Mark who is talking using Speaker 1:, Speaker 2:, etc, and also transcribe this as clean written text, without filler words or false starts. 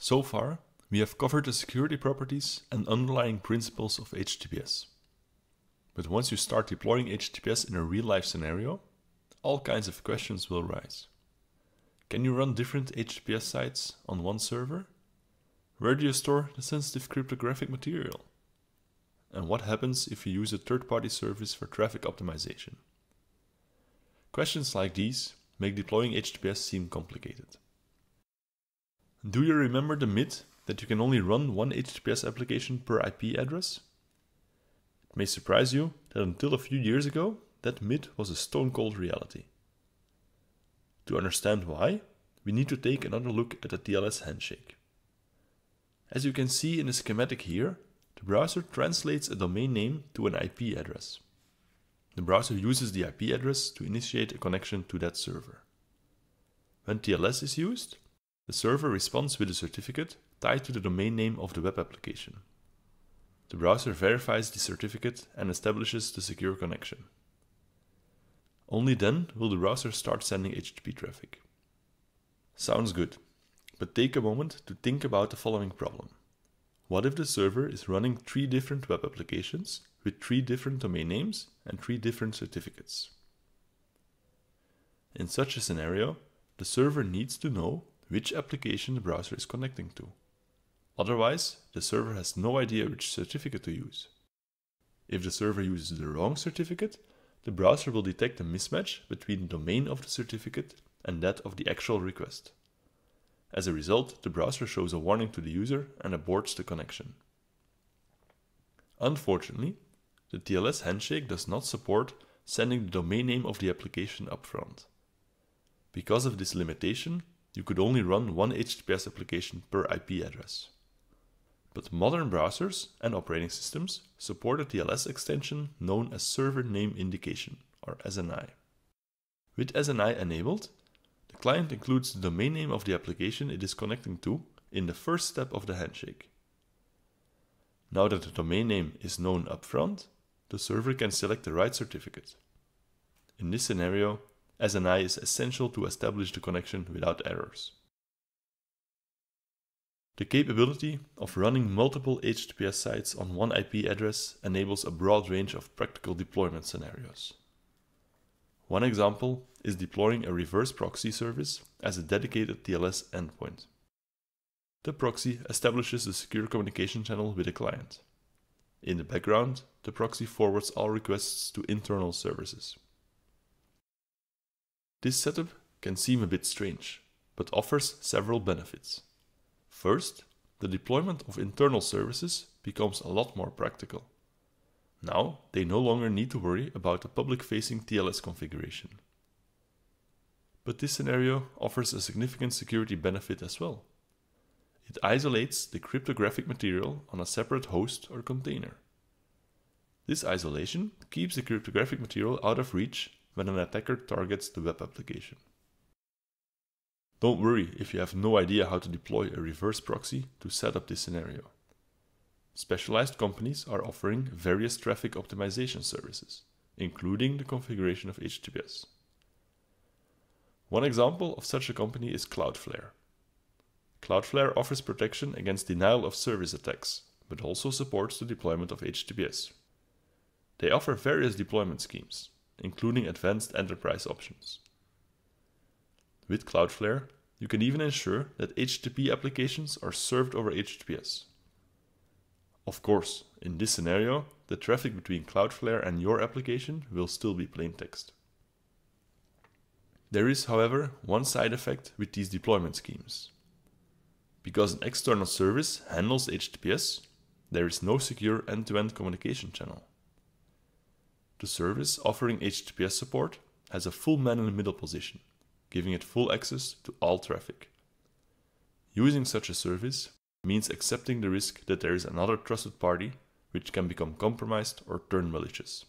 Speaker 1: So far, we have covered the security properties and underlying principles of HTTPS. But once you start deploying HTTPS in a real-life scenario, all kinds of questions will rise. Can you run different HTTPS sites on one server? Where do you store the sensitive cryptographic material? And what happens if you use a third-party service for traffic optimization? Questions like these make deploying HTTPS seem complicated. Do you remember the myth that you can only run one HTTPS application per IP address? It may surprise you that until a few years ago, that myth was a stone-cold reality. To understand why, we need to take another look at the TLS handshake. As you can see in the schematic here, the browser translates a domain name to an IP address. The browser uses the IP address to initiate a connection to that server. When TLS is used, the server responds with a certificate tied to the domain name of the web application. The browser verifies the certificate and establishes the secure connection. Only then will the browser start sending HTTP traffic. Sounds good, but take a moment to think about the following problem. What if the server is running 3 different web applications with 3 different domain names and 3 different certificates? In such a scenario, the server needs to know which application the browser is connecting to. Otherwise, the server has no idea which certificate to use. If the server uses the wrong certificate, the browser will detect a mismatch between the domain of the certificate and that of the actual request. As a result, the browser shows a warning to the user and aborts the connection. Unfortunately, the TLS handshake does not support sending the domain name of the application upfront. Because of this limitation, you could only run one HTTPS application per IP address. But modern browsers and operating systems support a TLS extension known as Server Name Indication, or SNI. With SNI enabled, the client includes the domain name of the application it is connecting to in the first step of the handshake. Now that the domain name is known upfront, the server can select the right certificate. In this scenario, SNI is essential to establish the connection without errors. The capability of running multiple HTTPS sites on one IP address enables a broad range of practical deployment scenarios. One example is deploying a reverse proxy service as a dedicated TLS endpoint. The proxy establishes a secure communication channel with a client. In the background, the proxy forwards all requests to internal services. This setup can seem a bit strange, but offers several benefits. First, the deployment of internal services becomes a lot more practical. Now, they no longer need to worry about the public-facing TLS configuration. But this scenario offers a significant security benefit as well. It isolates the cryptographic material on a separate host or container. This isolation keeps the cryptographic material out of reach when an attacker targets the web application. Don't worry if you have no idea how to deploy a reverse proxy to set up this scenario. Specialized companies are offering various traffic optimization services, including the configuration of HTTPS. One example of such a company is Cloudflare. Cloudflare offers protection against denial of service attacks, but also supports the deployment of HTTPS. They offer various deployment schemes, including advanced enterprise options. With Cloudflare, you can even ensure that HTTP applications are served over HTTPS. Of course, in this scenario, the traffic between Cloudflare and your application will still be plain text. There is, however, one side effect with these deployment schemes. Because an external service handles HTTPS, there is no secure end-to-end communication channel. The service offering HTTPS support has a full man-in-the-middle position, giving it full access to all traffic. Using such a service means accepting the risk that there is another trusted party which can become compromised or turn malicious.